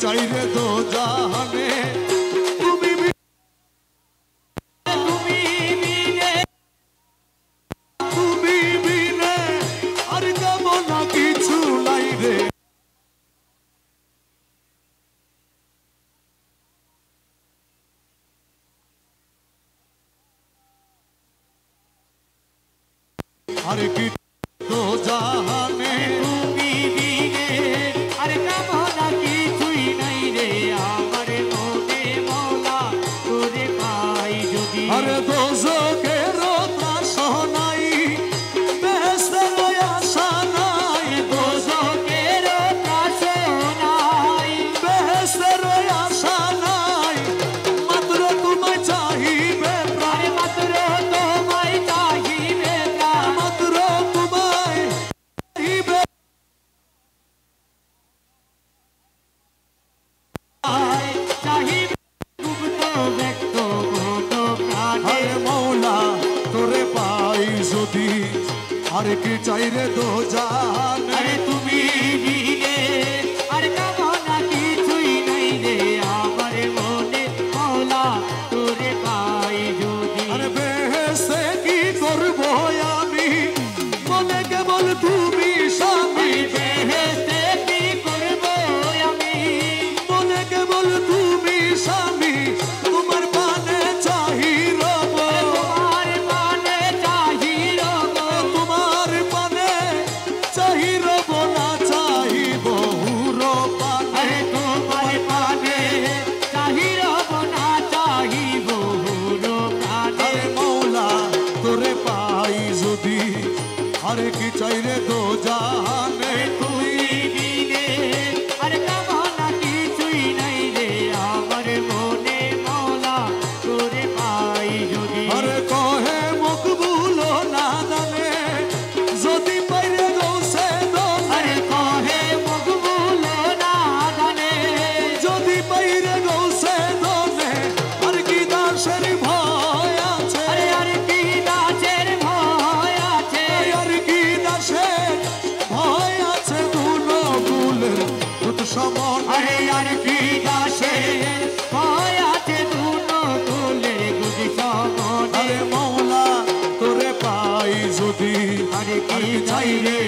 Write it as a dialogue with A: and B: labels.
A: চাই রে দো জাহানে তুমি বিনে আর কামনা কিছু নাই রে আর কি দো জাহানে
B: তুমি বিনে আর কামনা কিছুই নাই রে আমার মনে মৌলা তোরে পাই যদি
A: আরে দোজখের ত্রাস নাই বেহেশতের আশা নাই
B: দোজখের ত্রাস নাই
A: বেহেশতের আশা নাই মাত্র তোমায় চাহিবে প্রাণ
B: মাত্র তোমায় চাহিবে প্রাণ
A: মাত্র তোমায় চাহিবে
B: চাহিবে গুপ্ত ব্যক্ত মন প্রাণে
A: আরে মৌলা তোরে পাই যদি আর কি চাই রে দো জাহানে
B: আরে তুমি বিনে আর কামনা কিছুই নাই রে আমার মনে মৌলা তোরে পাই যদি
A: আরে বেহেশতে কি করব আমি মনে কেবল তুমি স্বামী
B: বেহেশতে কি করব আমি
A: মনে কেবল তুমি স্বামী তোমার পানে চাহি রব
B: তোমার পানে চাহি রব
A: তোমার পানে চাহি রব না চাহি বহুর পানে
B: আরে তোমার পানে চাহি রব না চাহি বহুর প্রাণে
A: আরে মৌলা তোরে পাই যদি আরে কি চাই রে দো জাহানে
B: তুমি বিনে আর কামনা কিছুই নাই রে আমার মনে মৌলা তোরে পাই যদি
A: আরে কহে মকবুল না জানে যদি পাইরে গৌসে দোনে
B: আরে কহে মকবুল না জানে
A: যদি পাইরে গৌসে দোনে আর কি দাসের ভয় আছে
B: আরে আর কি দাসের ভয় আছে
A: আর কি দাসের ভয় আছে দুনো ফুলের দুধ সমান
B: আরে আর কি দাসের ভয় আছে দুনো কুলের গুজি সমনে
A: আরে মৌলা তোরে পাই যদি
B: আরে
A: আর
B: কি
A: কি চাই রে